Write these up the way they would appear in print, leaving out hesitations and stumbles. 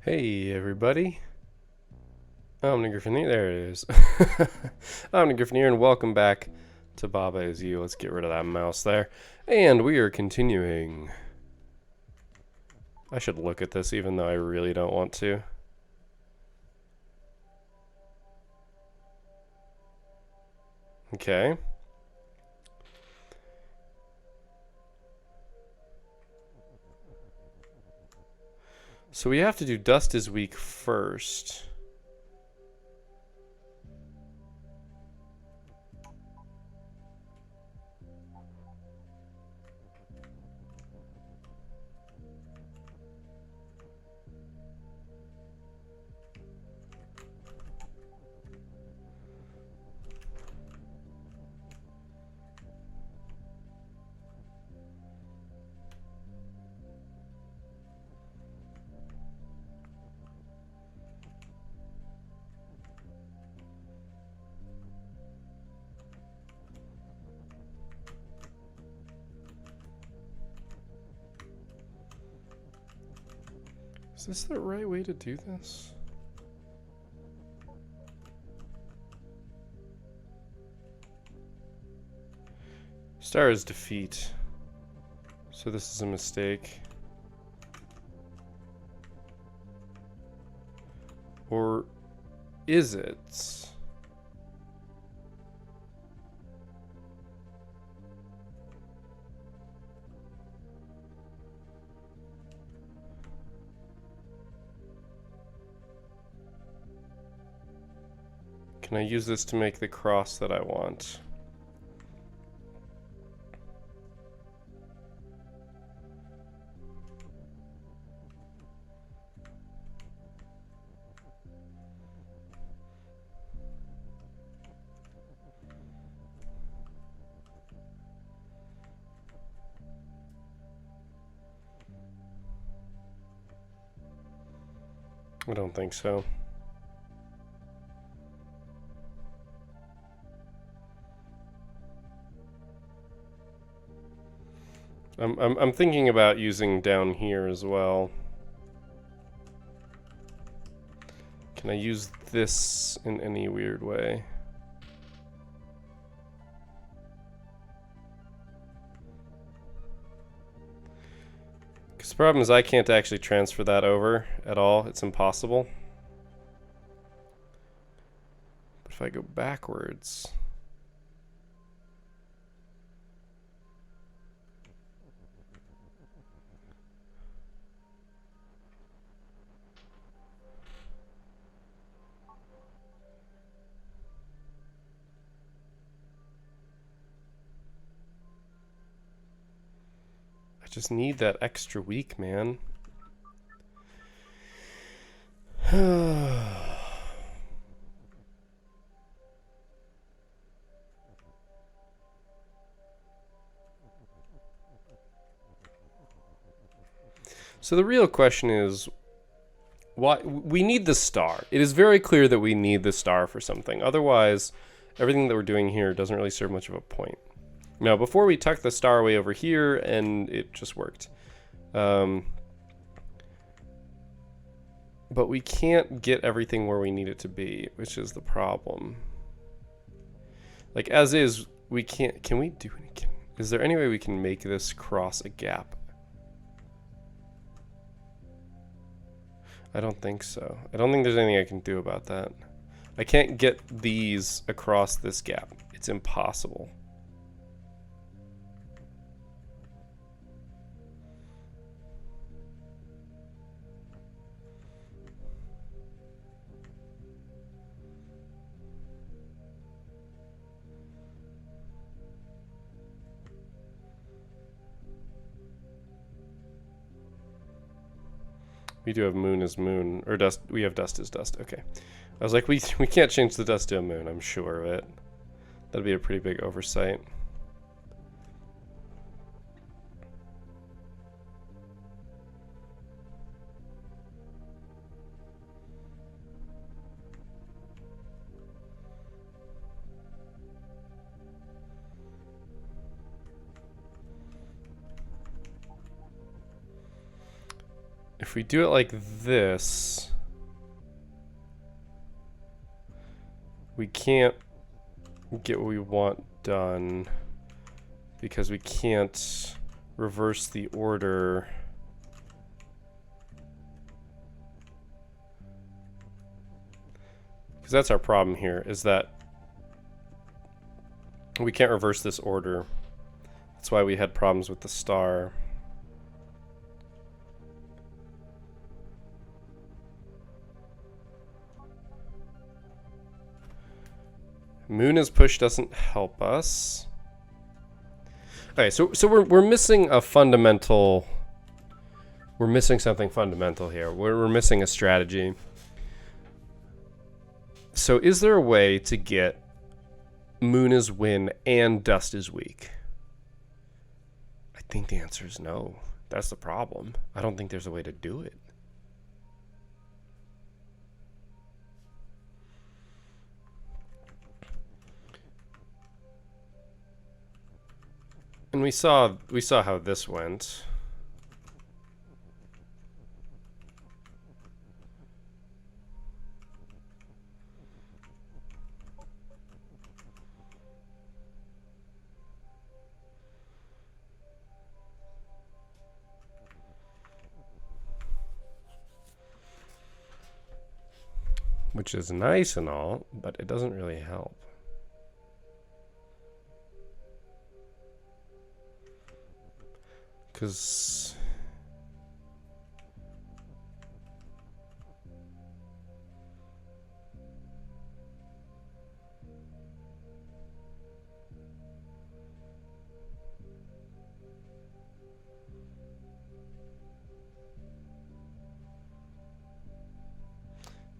Hey everybody, I'm the Griffineer. There it is. I'm the Griffineer, and welcome back to IsYou. Let's get rid of that mouse there. And we are continuing. I should look at this even though I really don't want to. Okay. So we have to do Dust is Weak first. Is this the right way to do this? Star is defeat. So this is a mistake. Or is it? Can I use this to make the cross that I want? I don't think so. I'm thinking about using down here as well. Can I use this in any weird way? Because the problem is I can't actually transfer that over at all. It's impossible. But if I go backwards... I just need that extra week, man. So the real question is, why we need the star. It is very clear that we need the star for something. Otherwise, everything that we're doing here doesn't really serve much of a point. Now, before we tuck the star away over here, and it just worked. But we can't get everything where we need it to be, which is the problem. Like, as is, we can't... Can we do it? Is there any way we can make this cross a gap? I don't think so. I don't think there's anything I can do about that. I can't get these across this gap. It's impossible. We do have moon as moon, or dust. We have dust as dust. Okay. I was like, we can't change the dust to a moon. I'm sure of it. That'd be a pretty big oversight. if we do it like this, we can't get what we want done because we can't reverse the order. Because that's our problem here, is that we can't reverse this order. That's why we had problems with the star. Moon as push doesn't help us. Okay, so we're missing a fundamental. We're missing something fundamental here. We're missing a strategy. So is there a way to get Moon is win and Dust is weak? I think the answer is no. That's the problem. I don't think there's a way to do it. And we saw how this went. Which is nice and all, but it doesn't really help. Because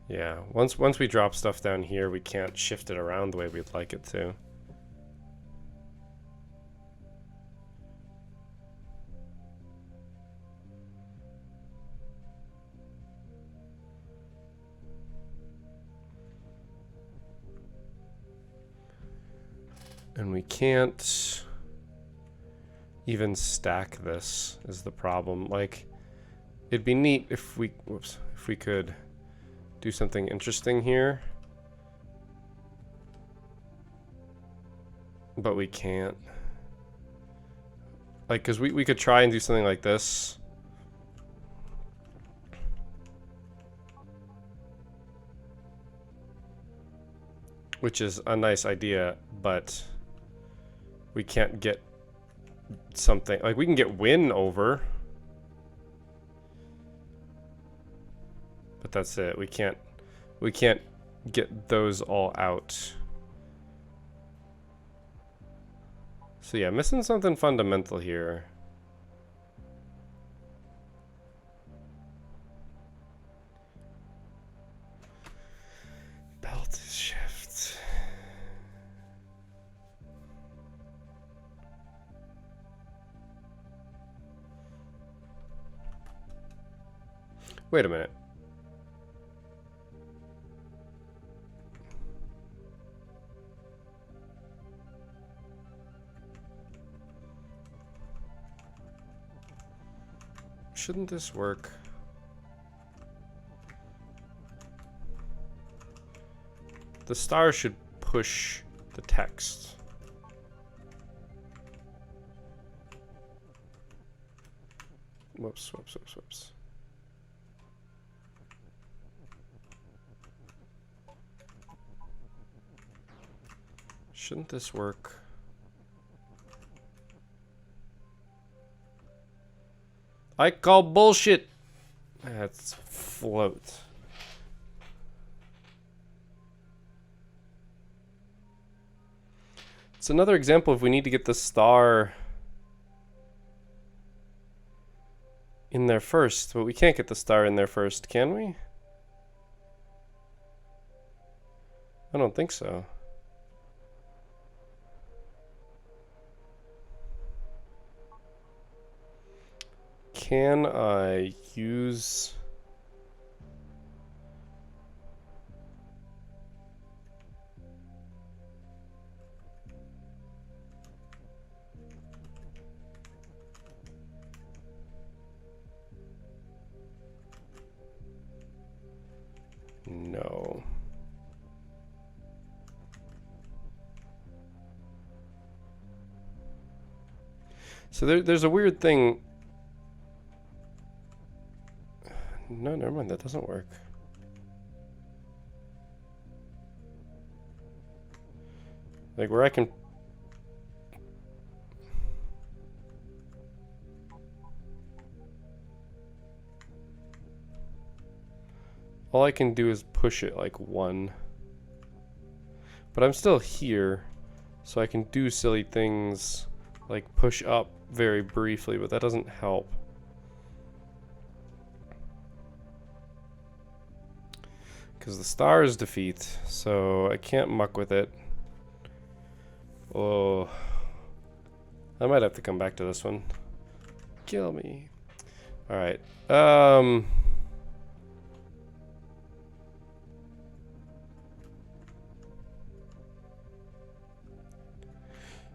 yeah, once we drop stuff down here, we can't shift it around the way we'd like it to. And we can't even stack this is the problem. Like, it'd be neat if we, if we could do something interesting here. But we can't. Like, because we could try and do something like this. Which is a nice idea, but we can't get something. Like, we can get win over. But that's it. We can't get those all out. So yeah, missing something fundamental here. Belt shift. Wait a minute. Shouldn't this work? The star should push the text. Whoops, whoops, whoops, whoops. Shouldn't this work? I call bullshit. That's float. It's another example if we need to get the star in there first, but we can't get the star in there first, can we? I don't think so. Can I use... So there's a weird thing. No, never mind. That doesn't work. Like where I can... All I can do is push it like 1. But I'm still here, so I can do silly things like push up very briefly, but that doesn't help. Because the star is defeat, so I can't muck with it. Oh, I might have to come back to this one. Kill me. Alright.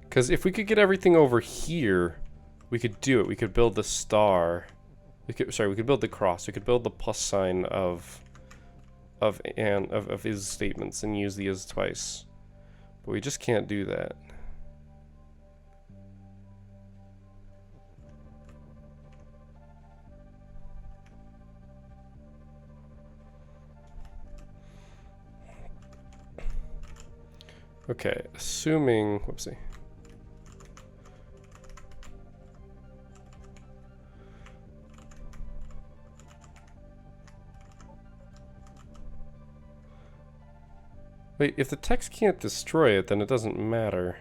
Because if we could get everything over here, we could do it. We could build the star. We could build the cross. We could build the plus sign of his statements and use the is twice. But we just can't do that. Okay, assuming, whoopsie. Wait, if the text can't destroy it, then it doesn't matter.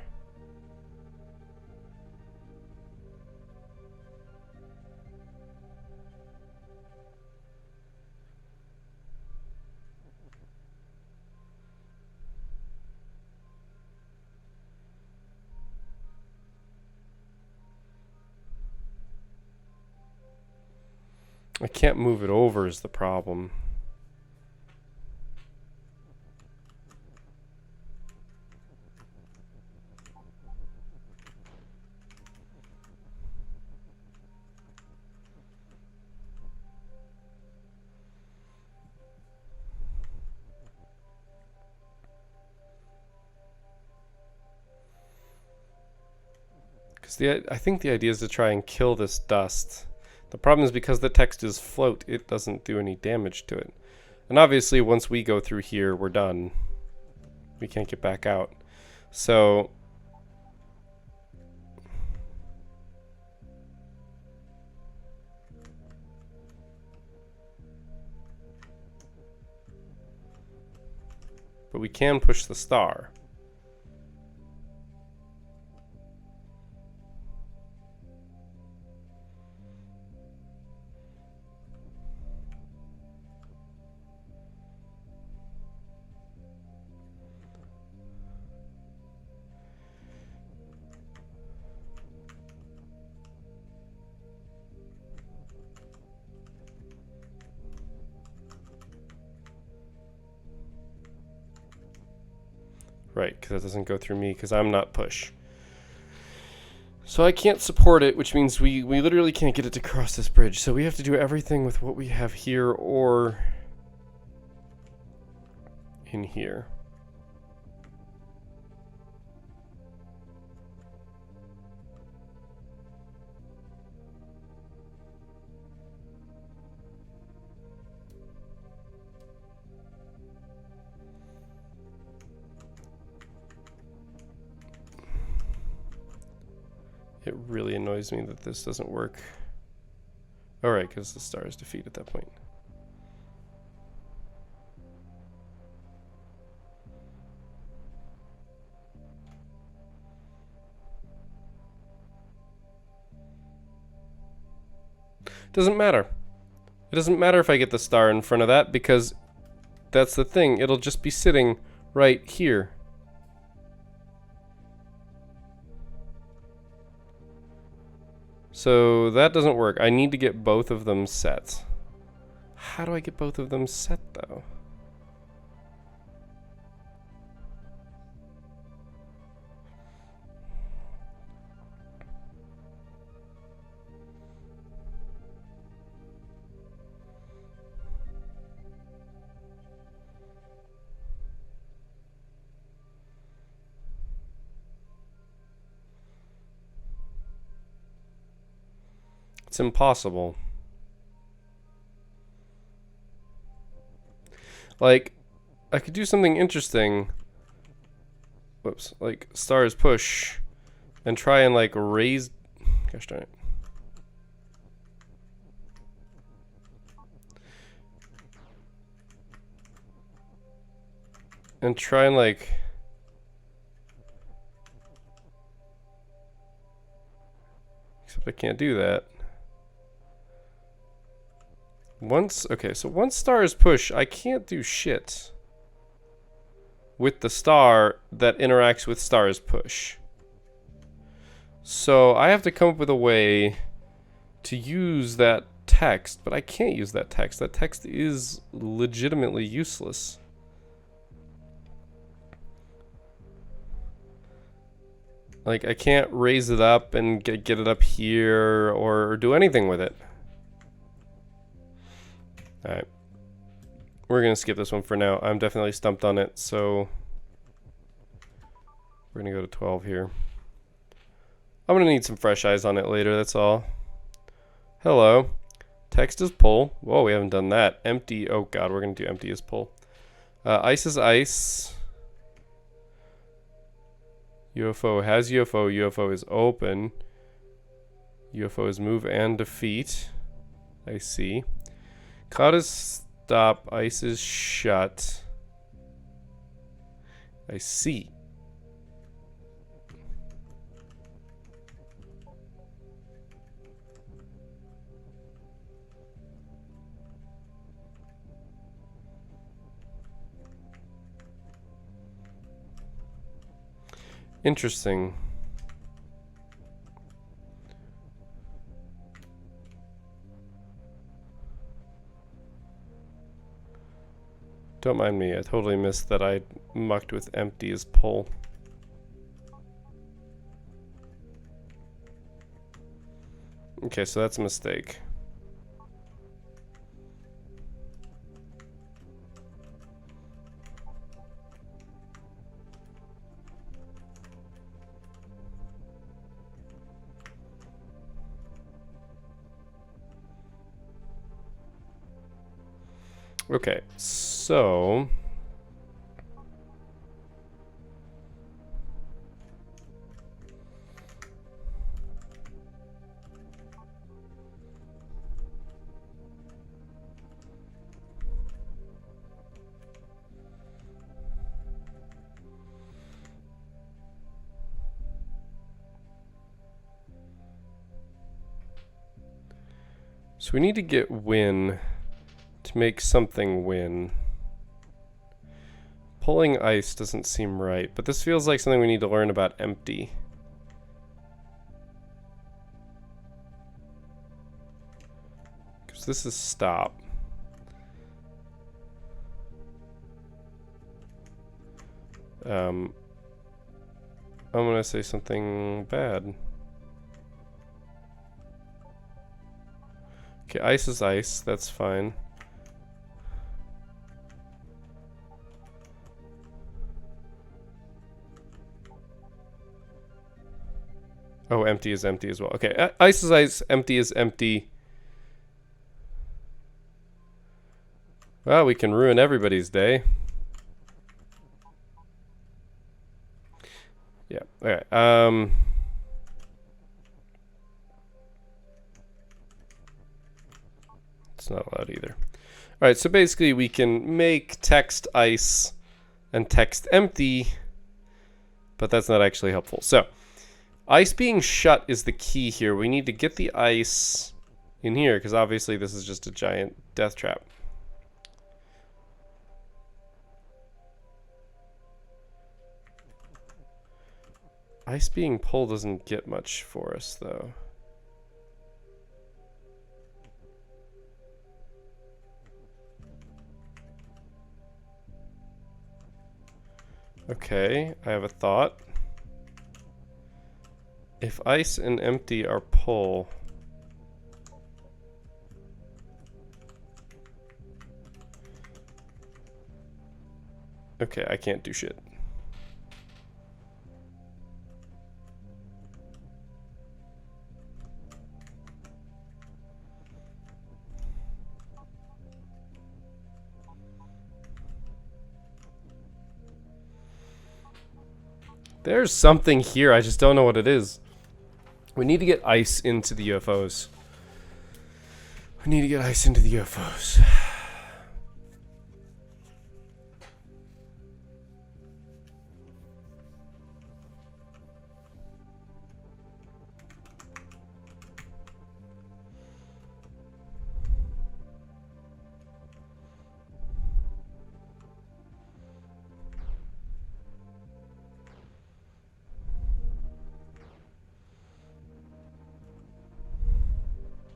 I can't move it over is the problem. I think the idea is to try and kill this dust. The problem is because the text is float, it doesn't do any damage to it. And obviously once we go through here, we're done. We can't get back out. So... But we can push the star. Right, because that doesn't go through me because I'm not push. So I can't support it, which means we literally can't get it to cross this bridge. So we have to do everything with what we have here or in here. It really annoys me that this doesn't work. Alright, because the star is defeat at that point. Doesn't matter. It doesn't matter if I get the star in front of that because that's the thing. It'll just be sitting right here. So that doesn't work. I need to get both of them set. How do I get both of them set though? It's impossible. Like, I could do something interesting. Whoops. Like, stars push. And try and, like, raise... Gosh darn it. And try and, like... Except I can't do that. Okay, so once stars push, I can't do shit with the star that interacts with stars push. So I have to come up with a way to use that text, but I can't use that text. That text is legitimately useless. Like, I can't raise it up and get it up here or do anything with it. Alright. We're going to skip this one for now. I'm definitely stumped on it, so we're going to go to 12 here. I'm going to need some fresh eyes on it later, that's all. Hello. Text is pull. Whoa, we haven't done that. Empty. Oh god, we're going to do empty as pull. Ice is ice. UFO has UFO. UFO is open. UFO is move and defeat. I see. Cloud is stop. Ice is shut. I see. Interesting. Don't mind me, I totally missed that I mucked with empty as pull. Okay, so that's a mistake. Okay, so we need to get win to make something win. Pulling ice doesn't seem right, but this feels like something we need to learn about empty. Because this is stop. I'm gonna say something bad. Okay, ice is ice, that's fine. Oh, empty is empty as well. Okay, ice is ice, empty is empty. Well, we can ruin everybody's day. Yeah, alright, it's not allowed either. Alright, so basically we can make text ice and text empty, but that's not actually helpful. So, ice being shut is the key here. We need to get the ice in here, because obviously this is just a giant death trap. Ice being pulled doesn't get much for us, though. Okay, I have a thought. If ice and empty are pull, okay, I can't do shit. There's something here. I just don't know what it is. We need to get ice into the UFOs. We need to get ice into the UFOs.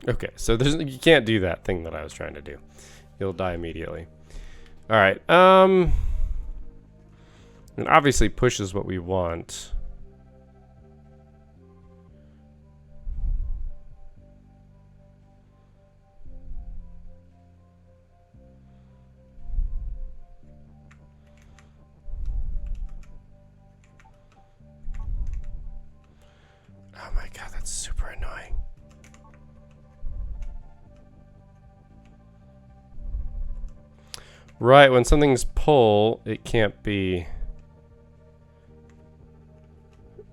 Okay, so you can't do that thing that I was trying to do. You'll die immediately. All right. And obviously push is what we want. Oh my god, that's super annoying. Right, when something's pull, it can't be...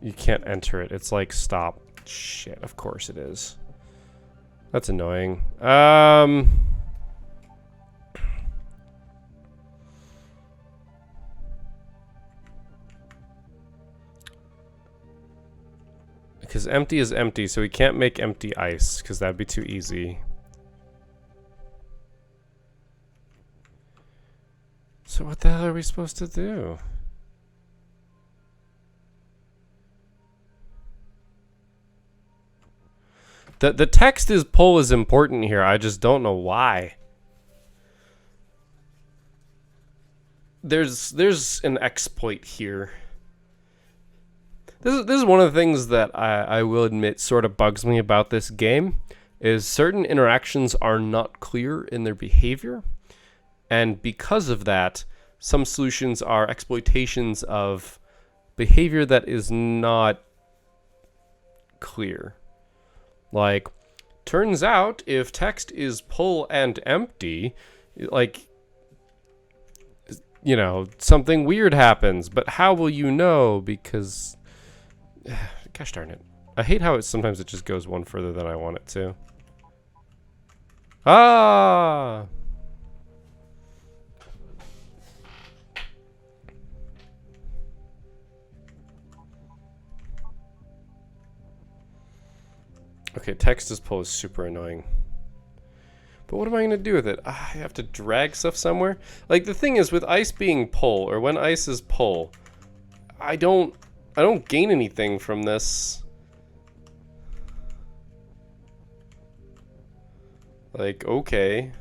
You can't enter it. It's like stop. Shit, of course it is. That's annoying. Because empty is empty, so we can't make empty ice, because that'd be too easy. So what the hell are we supposed to do? The text is pull is important here. I just don't know why. There's an exploit here. This is one of the things that I will admit sort of bugs me about this game, is certain interactions are not clear in their behavior. And because of that, some solutions are exploitations of behavior that is not clear. Like, turns out if text is pull and empty, like, you know, something weird happens. But how will you know? Because, gosh darn it. I hate how sometimes it just goes one further than I want it to. Ah! Okay, text is pull is super annoying. But what am I going to do with it? I have to drag stuff somewhere? Like, the thing is, with ice being pull, or when ice is pull, I don't gain anything from this. Like, okay.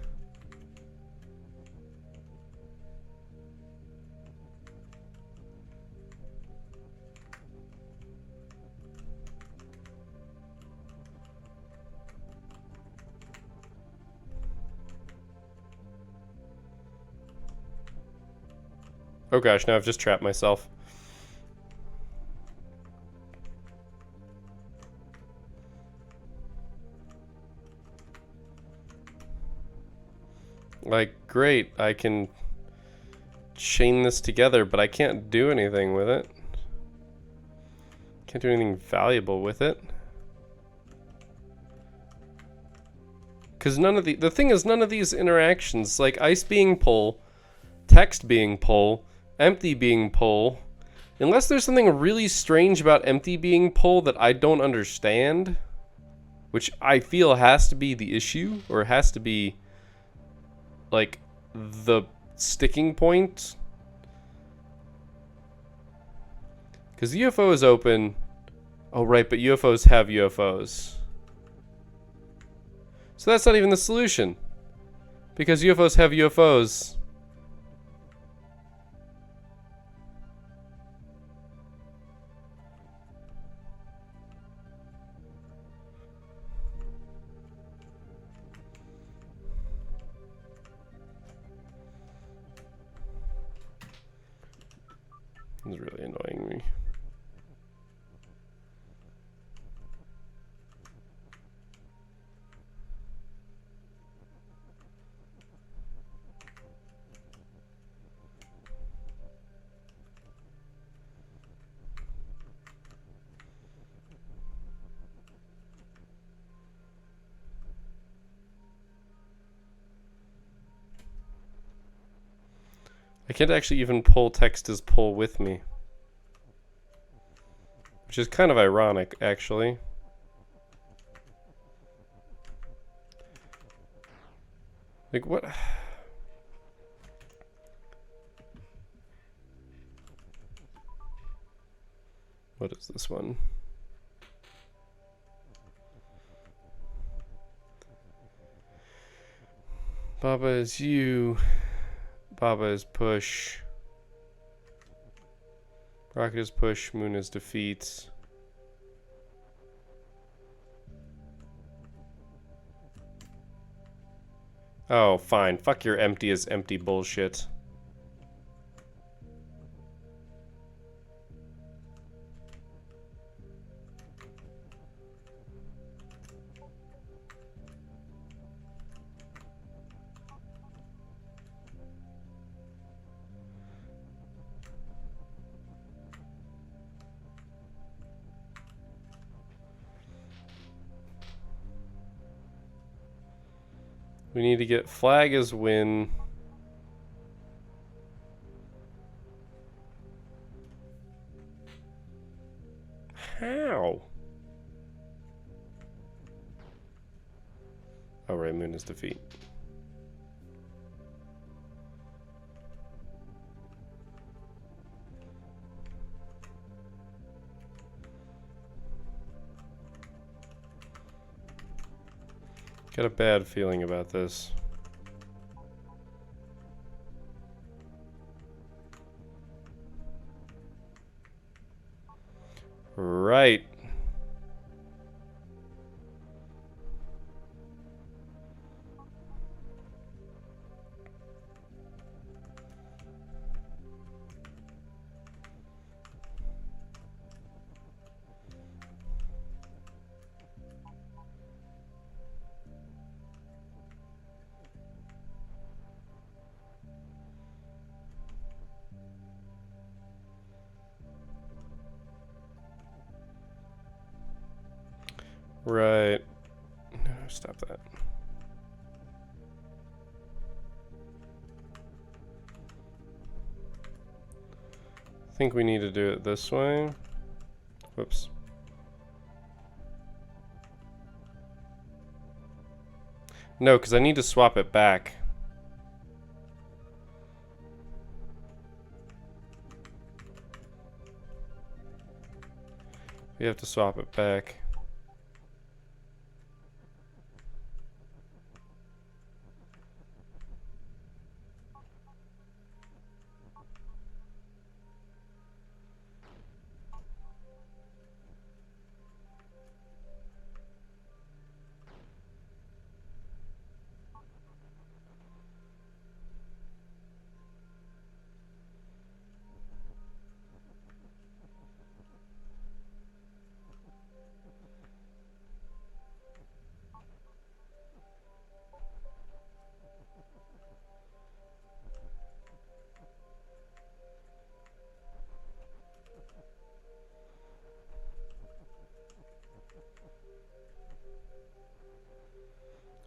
Oh gosh, now I've just trapped myself. Like, great, I can chain this together, but I can't do anything with it. Can't do anything valuable with it. Because none of the thing is, none of these interactions, like ice being pull, text being pull, empty being pull, unless there's something really strange about empty being pull that I don't understand, which I feel has to be the issue, or has to be like the sticking point. Because the UFO is open. Oh right, but UFOs have UFOs. So that's not even the solution. Because UFOs have UFOs. It's really annoying me. I can't actually even pull text as pull with me. Which is kind of ironic, actually. Like, what? What is this one? Baba is you. Baba is push. Rocket is push. Moon is defeat. Oh, fine. Fuck your empty is empty bullshit. We need to get flag as win. How? Oh, right, moon is defeat. Got a bad feeling about this. Right. Right. No, stop that. I think we need to do it this way. Whoops. No, because I need to swap it back. We have to swap it back.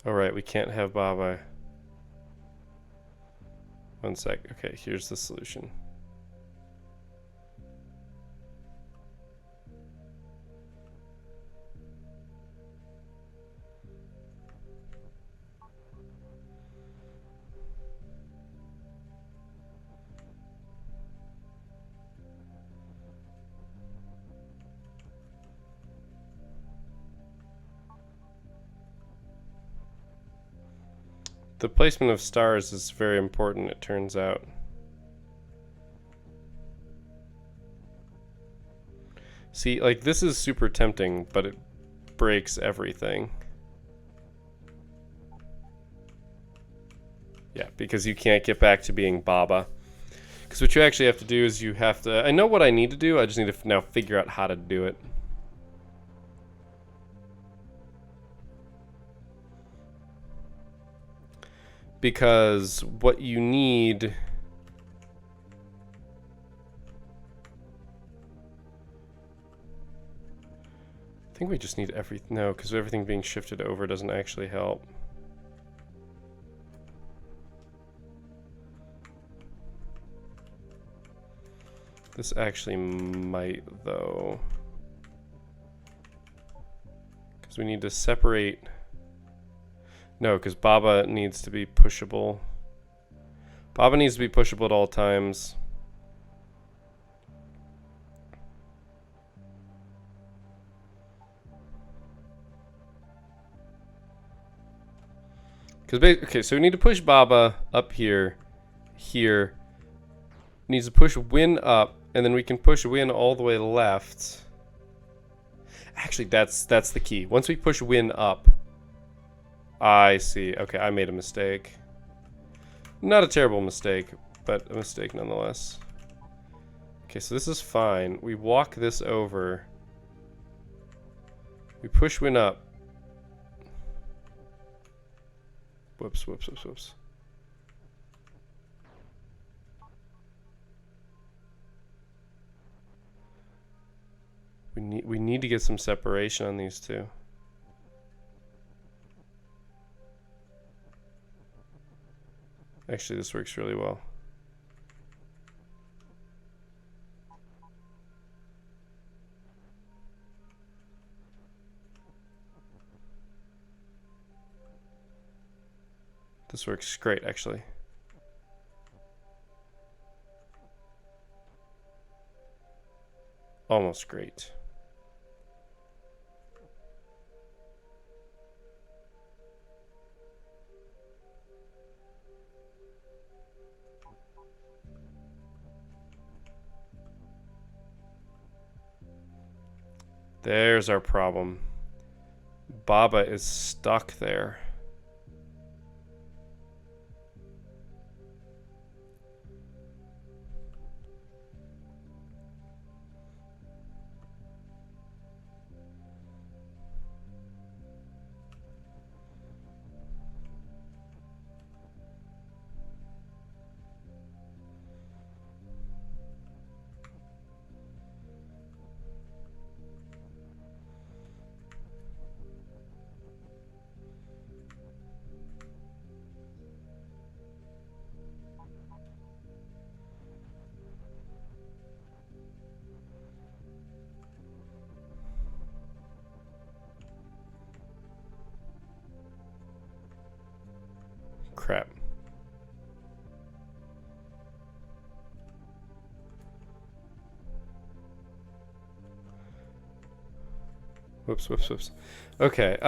Alright, we can't have Baba. One sec. Okay, here's the solution. The placement of stars is very important, it turns out. See, like, this is super tempting, but it breaks everything. Yeah, because you can't get back to being Baba. Because what you actually have to do is you have to... I know what I need to do, I just need to now figure out how to do it. Because what you need... I think we just need everything. No, because everything being shifted over doesn't actually help. This actually might, though. Because we need to separate... No, because Baba needs to be pushable. Baba needs to be pushable at all times. Okay, so we need to push Baba up here, here. Needs to push Win up, and then we can push Win all the way left. Actually, that's the key. Once we push Win up, I see. Okay, I made a mistake. Not a terrible mistake, but a mistake nonetheless. Okay, so this is fine. We walk this over. We push Win up. Whoops, whoops, whoops, whoops. We need to get some separation on these two. Actually, this works really well. This works great, actually. Almost great. There's our problem. Baba is stuck there. Crap. Whoops, whoops, whoops. Okay,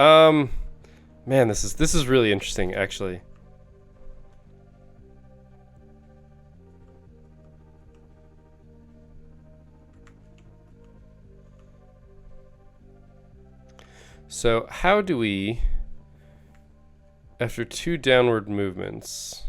man, this is really interesting, actually. So, how do we, after two downward movements,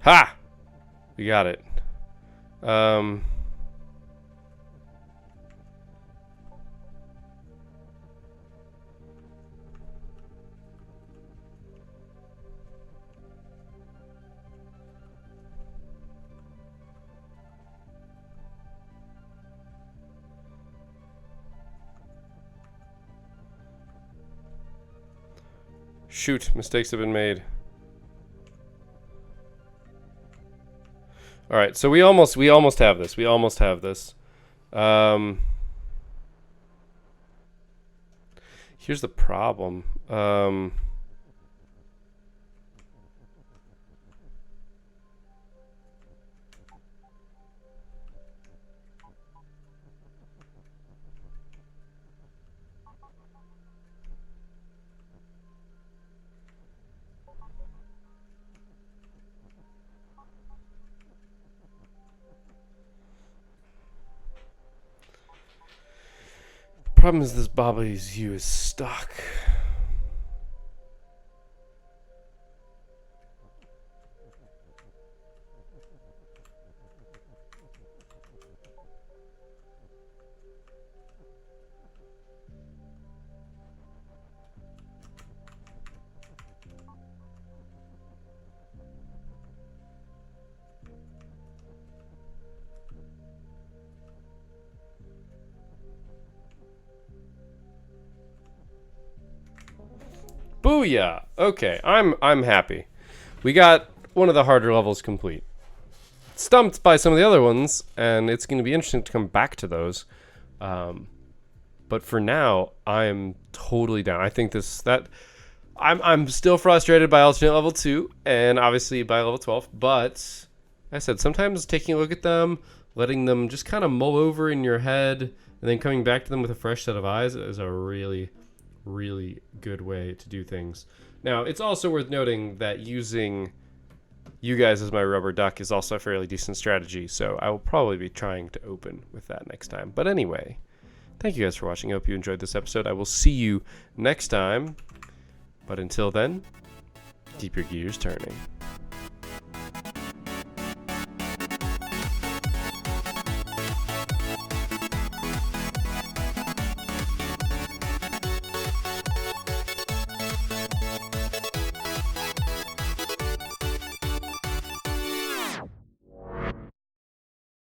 ha! We got it. Shoot, mistakes have been made. All right, so we almost have this. We almost have this. Here's the problem. Problem is this Baba IsYou is stuck. Booyah! Okay, I'm happy. We got one of the harder levels complete. Stumped by some of the other ones, and it's going to be interesting to come back to those. But for now, I'm totally down. I think I'm still frustrated by alternate level 2 and obviously by level 12, but like I said, sometimes taking a look at them, letting them just kind of mull over in your head, and then coming back to them with a fresh set of eyes is a really, really good way to do things. Now, it's also worth noting that using you guys as my rubber duck is also a fairly decent strategy, so I will probably be trying to open with that next time. But anyway, thank you guys for watching. I hope you enjoyed this episode. I will see you next time. But until then, keep your gears turning.